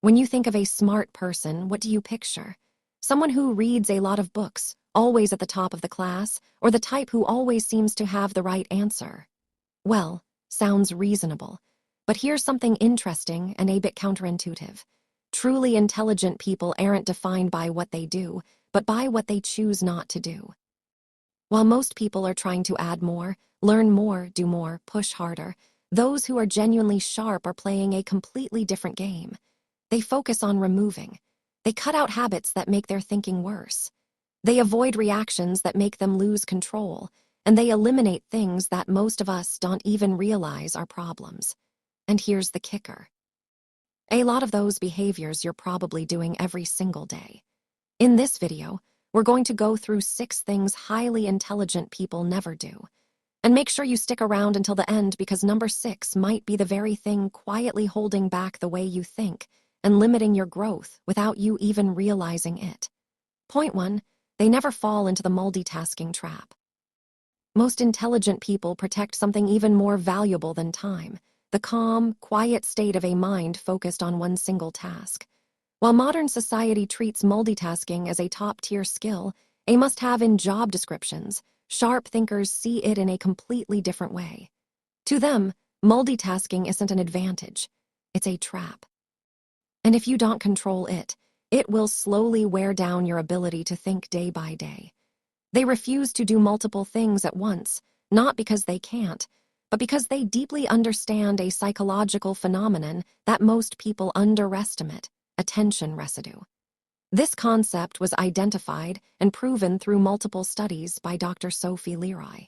When you think of a smart person, what do you picture? Someone who reads a lot of books, always at the top of the class, or the type who always seems to have the right answer? Well, sounds reasonable. But here's something interesting and a bit counterintuitive. Truly intelligent people aren't defined by what they do, but by what they choose not to do. While most people are trying to add more, learn more, do more, push harder, those who are genuinely sharp are playing a completely different game. They focus on removing. They cut out habits that make their thinking worse. They avoid reactions that make them lose control, and they eliminate things that most of us don't even realize are problems. And here's the kicker. A lot of those behaviors you're probably doing every single day. In this video, we're going to go through 6 things highly intelligent people never do. And make sure you stick around until the end because number 6 might be the very thing quietly holding back the way you think and limiting your growth without you even realizing it. Point 1, they never fall into the multitasking trap. Most intelligent people protect something even more valuable than time, the calm, quiet state of a mind focused on one single task. While modern society treats multitasking as a top-tier skill, a must-have in job descriptions, sharp thinkers see it in a completely different way. To them, multitasking isn't an advantage, it's a trap. And if you don't control it, it will slowly wear down your ability to think day by day. They refuse to do multiple things at once, not because they can't, but because they deeply understand a psychological phenomenon that most people underestimate: attention residue. This concept was identified and proven through multiple studies by Dr. Sophie Leroy.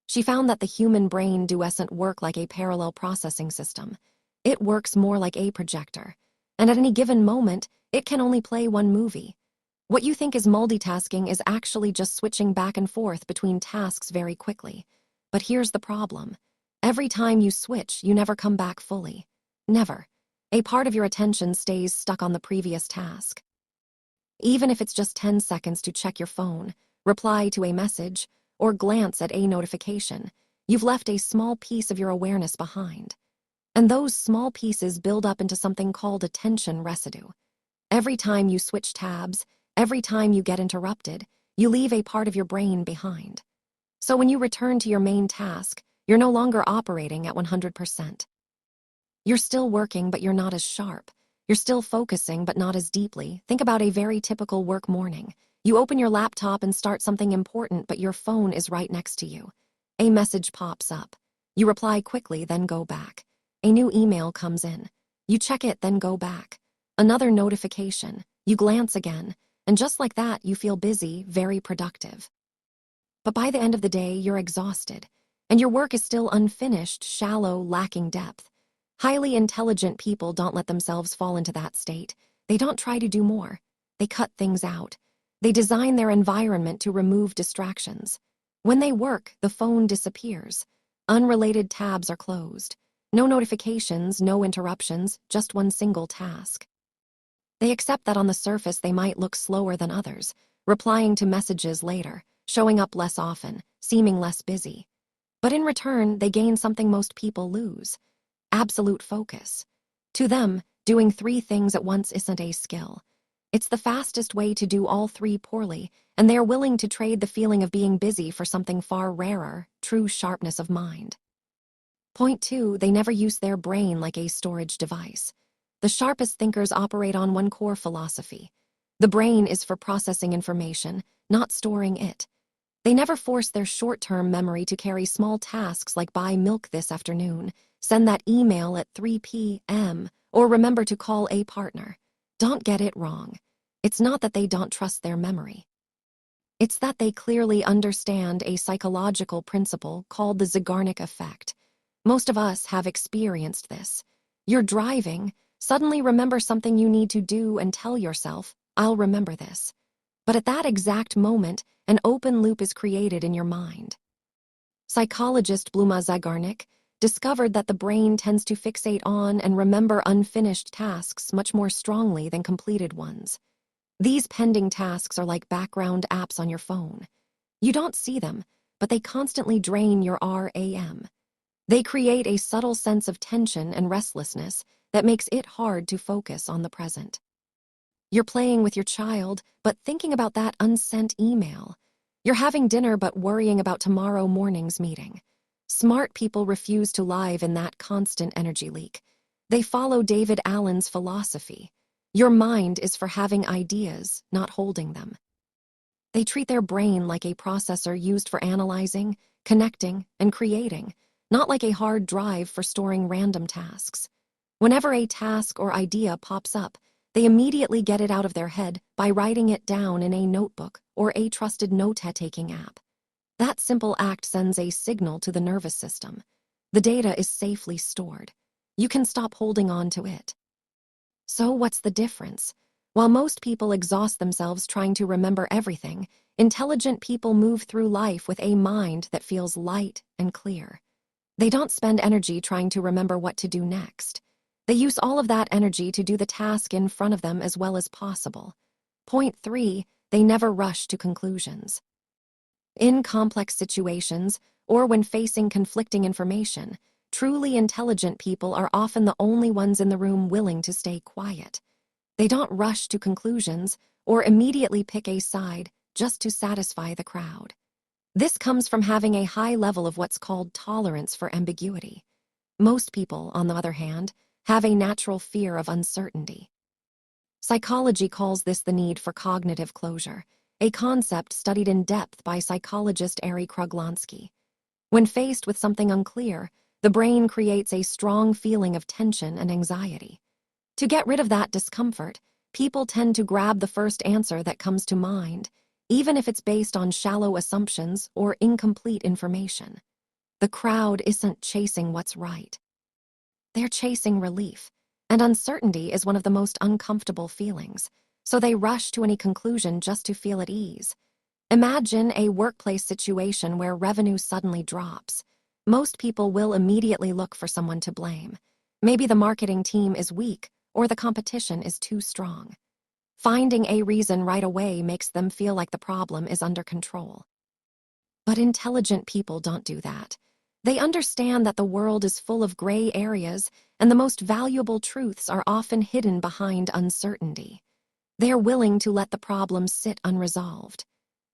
She found that the human brain doesn't work like a parallel processing system. It works more like a projector. And at any given moment, it can only play one movie. What you think is multitasking is actually just switching back and forth between tasks very quickly. But here's the problem. Every time you switch, you never come back fully. Never. A part of your attention stays stuck on the previous task. Even if it's just 10 seconds to check your phone, reply to a message, or glance at a notification, you've left a small piece of your awareness behind. And those small pieces build up into something called attention residue. Every time you switch tabs, every time you get interrupted, you leave a part of your brain behind. So when you return to your main task, you're no longer operating at 100%. You're still working, but you're not as sharp. You're still focusing, but not as deeply. Think about a very typical work morning. You open your laptop and start something important, but your phone is right next to you. A message pops up. You reply quickly, then go back. A new email comes in. You check it, then go back. Another notification. You glance again. And just like that, you feel busy, very productive. But by the end of the day, you're exhausted. And your work is still unfinished, shallow, lacking depth. Highly intelligent people don't let themselves fall into that state. They don't try to do more. They cut things out. They design their environment to remove distractions. When they work, the phone disappears. Unrelated tabs are closed. No notifications, no interruptions, just one single task. They accept that on the surface they might look slower than others, replying to messages later, showing up less often, seeming less busy. But in return, they gain something most people lose: absolute focus. To them, doing 3 things at once isn't a skill. It's the fastest way to do all 3 poorly, and they're willing to trade the feeling of being busy for something far rarer: true sharpness of mind. Point 2, they never use their brain like a storage device. The sharpest thinkers operate on one core philosophy. The brain is for processing information, not storing it. They never force their short-term memory to carry small tasks like buy milk this afternoon, send that email at 3 p.m., or remember to call a partner. Don't get it wrong. It's not that they don't trust their memory. It's that they clearly understand a psychological principle called the Zeigarnik effect. Most of us have experienced this. You're driving, suddenly remember something you need to do and tell yourself, I'll remember this. But at that exact moment, an open loop is created in your mind. Psychologist Bluma Zeigarnik discovered that the brain tends to fixate on and remember unfinished tasks much more strongly than completed ones. These pending tasks are like background apps on your phone. You don't see them, but they constantly drain your RAM. They create a subtle sense of tension and restlessness that makes it hard to focus on the present. You're playing with your child, but thinking about that unsent email. You're having dinner, but worrying about tomorrow morning's meeting. Smart people refuse to live in that constant energy leak. They follow David Allen's philosophy. Your mind is for having ideas, not holding them. They treat their brain like a processor used for analyzing, connecting, and creating, not like a hard drive for storing random tasks. Whenever a task or idea pops up, they immediately get it out of their head by writing it down in a notebook or a trusted note-taking app. That simple act sends a signal to the nervous system. The data is safely stored. You can stop holding on to it. So what's the difference? While most people exhaust themselves trying to remember everything, intelligent people move through life with a mind that feels light and clear. They don't spend energy trying to remember what to do next. They use all of that energy to do the task in front of them as well as possible. Point 3, they never rush to conclusions. In complex situations, or when facing conflicting information, truly intelligent people are often the only ones in the room willing to stay quiet. They don't rush to conclusions or immediately pick a side just to satisfy the crowd. This comes from having a high level of what's called tolerance for ambiguity. Most people, on the other hand, have a natural fear of uncertainty. Psychology calls this the need for cognitive closure, a concept studied in depth by psychologist Ari Kruglansky. When faced with something unclear, the brain creates a strong feeling of tension and anxiety. To get rid of that discomfort, people tend to grab the first answer that comes to mind, even if it's based on shallow assumptions or incomplete information. The crowd isn't chasing what's right. They're chasing relief, and uncertainty is one of the most uncomfortable feelings, so they rush to any conclusion just to feel at ease. Imagine a workplace situation where revenue suddenly drops. Most people will immediately look for someone to blame. Maybe the marketing team is weak, or the competition is too strong. Finding a reason right away makes them feel like the problem is under control. But intelligent people don't do that. They understand that the world is full of gray areas, and the most valuable truths are often hidden behind uncertainty. They are willing to let the problems sit unresolved.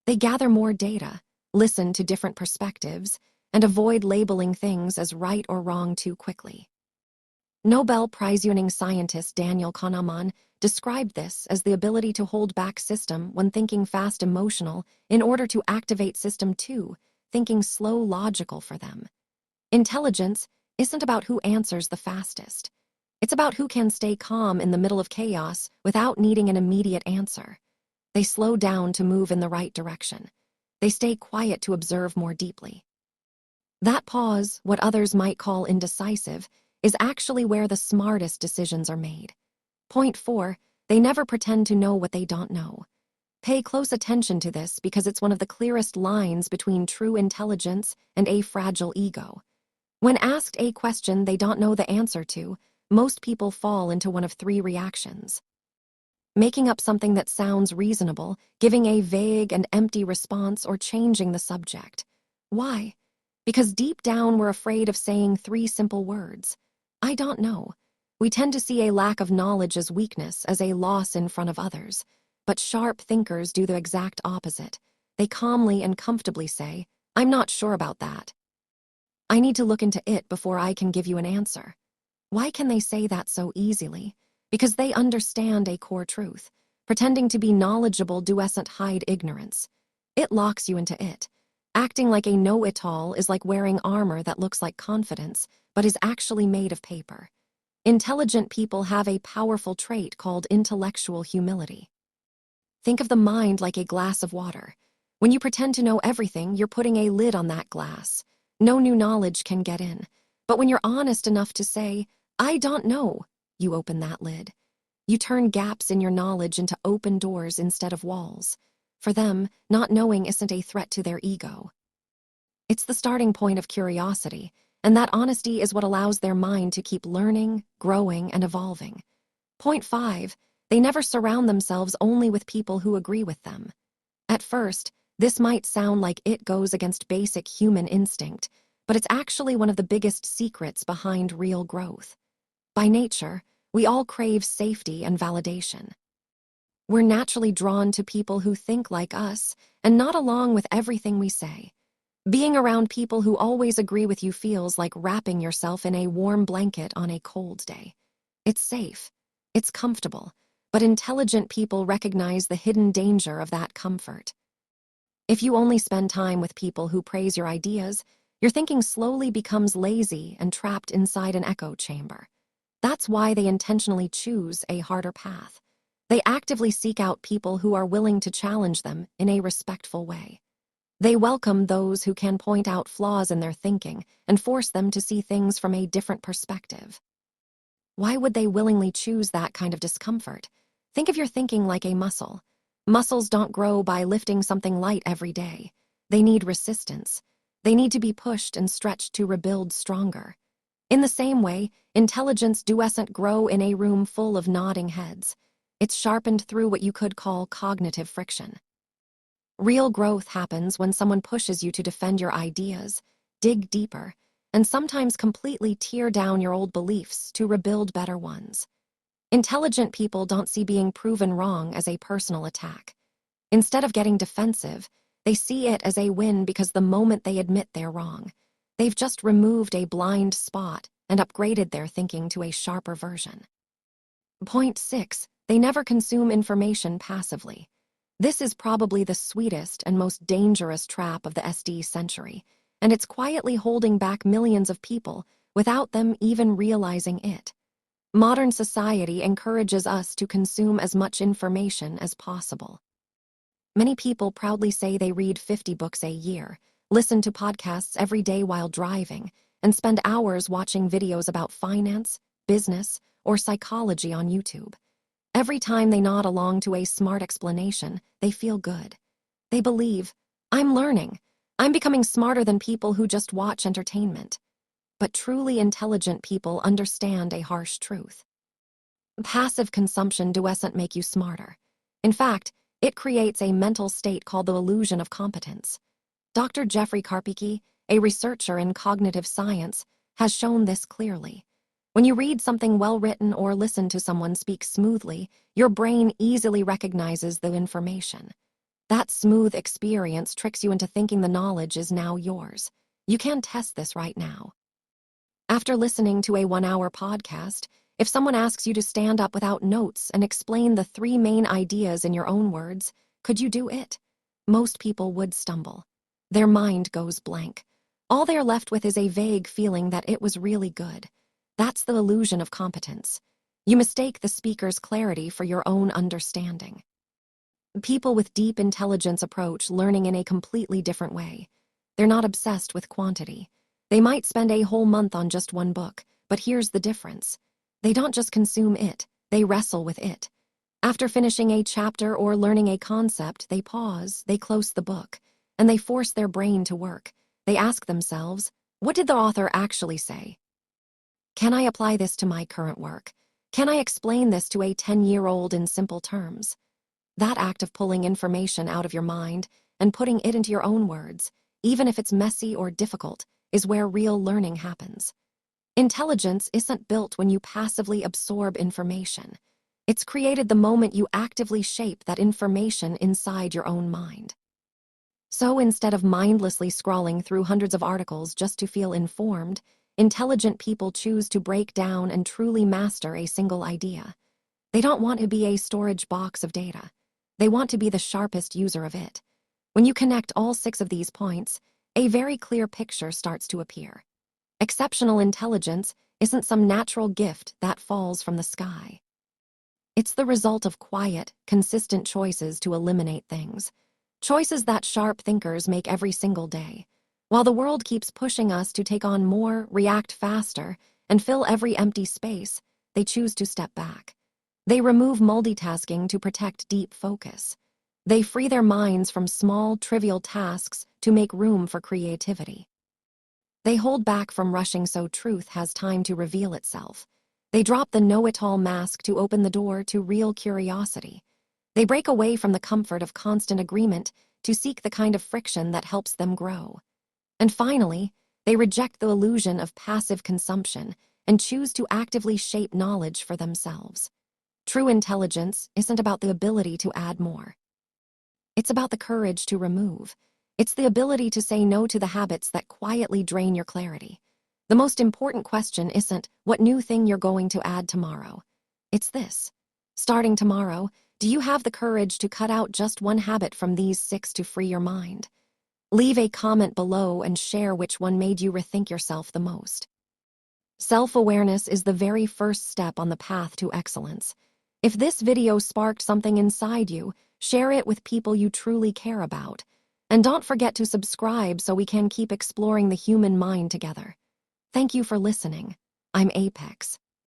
They gather more data, listen to different perspectives, and avoid labeling things as right or wrong too quickly. Nobel Prize-winning scientist Daniel Kahneman described this as the ability to hold back system 1 thinking fast emotional in order to activate system 2, thinking slow logical for them. Intelligence isn't about who answers the fastest. It's about who can stay calm in the middle of chaos without needing an immediate answer. They slow down to move in the right direction. They stay quiet to observe more deeply. That pause, what others might call indecisive, is actually where the smartest decisions are made. Point 4, they never pretend to know what they don't know. Pay close attention to this because it's one of the clearest lines between true intelligence and a fragile ego. When asked a question they don't know the answer to, most people fall into one of 3 reactions. Making up something that sounds reasonable, giving a vague and empty response, or changing the subject. Why? Because deep down we're afraid of saying 3 simple words. I don't know. We tend to see a lack of knowledge as weakness, as a loss in front of others. But sharp thinkers do the exact opposite. They calmly and comfortably say, I'm not sure about that. I need to look into it before I can give you an answer. Why can they say that so easily? Because they understand a core truth. Pretending to be knowledgeable doesn't hide ignorance. It locks you into it. Acting like a know-it-all is like wearing armor that looks like confidence, but is actually made of paper. Intelligent people have a powerful trait called intellectual humility. Think of the mind like a glass of water. When you pretend to know everything, you're putting a lid on that glass. No new knowledge can get in. But when you're honest enough to say, I don't know, you open that lid. You turn gaps in your knowledge into open doors instead of walls. For them, not knowing isn't a threat to their ego. It's the starting point of curiosity, and that honesty is what allows their mind to keep learning, growing, and evolving. Point 5, they never surround themselves only with people who agree with them. At first, this might sound like it goes against basic human instinct, but it's actually one of the biggest secrets behind real growth. By nature, we all crave safety and validation. We're naturally drawn to people who think like us and nod along with everything we say. Being around people who always agree with you feels like wrapping yourself in a warm blanket on a cold day. It's safe, it's comfortable, but intelligent people recognize the hidden danger of that comfort. If you only spend time with people who praise your ideas, your thinking slowly becomes lazy and trapped inside an echo chamber. That's why they intentionally choose a harder path. They actively seek out people who are willing to challenge them in a respectful way. They welcome those who can point out flaws in their thinking and force them to see things from a different perspective. Why would they willingly choose that kind of discomfort? Think of your thinking like a muscle. Muscles don't grow by lifting something light every day. They need resistance. They need to be pushed and stretched to rebuild stronger. In the same way, intelligence doesn't grow in a room full of nodding heads. It's sharpened through what you could call cognitive friction. Real growth happens when someone pushes you to defend your ideas, dig deeper, and sometimes completely tear down your old beliefs to rebuild better ones. Intelligent people don't see being proven wrong as a personal attack. Instead of getting defensive, they see it as a win because the moment they admit they're wrong, they've just removed a blind spot and upgraded their thinking to a sharper version. Point 6. They never consume information passively. This is probably the sweetest and most dangerous trap of the SD century, and it's quietly holding back millions of people without them even realizing it. Modern society encourages us to consume as much information as possible. Many people proudly say they read 50 books a year, listen to podcasts every day while driving, and spend hours watching videos about finance, business, or psychology on YouTube. Every time they nod along to a smart explanation, they feel good. They believe, I'm learning. I'm becoming smarter than people who just watch entertainment. But truly intelligent people understand a harsh truth. Passive consumption doesn't make you smarter. In fact, it creates a mental state called the illusion of competence. Dr. Jeffrey Karpicki, a researcher in cognitive science, has shown this clearly. When you read something well-written or listen to someone speak smoothly, your brain easily recognizes the information. That smooth experience tricks you into thinking the knowledge is now yours. You can test this right now. After listening to a 1-hour podcast, if someone asks you to stand up without notes and explain the 3 main ideas in your own words, could you do it? Most people would stumble. Their mind goes blank. All they're left with is a vague feeling that it was really good. That's the illusion of competence. You mistake the speaker's clarity for your own understanding. People with deep intelligence approach learning in a completely different way. They're not obsessed with quantity. They might spend a whole month on just one book, but here's the difference. They don't just consume it, they wrestle with it. After finishing a chapter or learning a concept, they pause, they close the book, and they force their brain to work. They ask themselves, what did the author actually say? Can I apply this to my current work? Can I explain this to a 10-year-old in simple terms? That act of pulling information out of your mind and putting it into your own words, even if it's messy or difficult, is where real learning happens. Intelligence isn't built when you passively absorb information. It's created the moment you actively shape that information inside your own mind. So instead of mindlessly scrolling through hundreds of articles just to feel informed, intelligent people choose to break down and truly master a single idea. They don't want to be a storage box of data. They want to be the sharpest user of it. When you connect all 6 of these points, a very clear picture starts to appear. Exceptional intelligence isn't some natural gift that falls from the sky. It's the result of quiet, consistent choices to eliminate things. Choices that sharp thinkers make every single day. While the world keeps pushing us to take on more, react faster, and fill every empty space, they choose to step back. They remove multitasking to protect deep focus. They free their minds from small, trivial tasks to make room for creativity. They hold back from rushing so truth has time to reveal itself. They drop the know-it-all mask to open the door to real curiosity. They break away from the comfort of constant agreement to seek the kind of friction that helps them grow. And finally, they reject the illusion of passive consumption and choose to actively shape knowledge for themselves. True intelligence isn't about the ability to add more. It's about the courage to remove. It's the ability to say no to the habits that quietly drain your clarity. The most important question isn't what new thing you're going to add tomorrow. It's this. Starting tomorrow, do you have the courage to cut out just one habit from these 6 to free your mind? Leave a comment below and share which one made you rethink yourself the most. Self-awareness is the very first step on the path to excellence. If this video sparked something inside you, share it with people you truly care about. And don't forget to subscribe so we can keep exploring the human mind together. Thank you for listening. I'm Apex.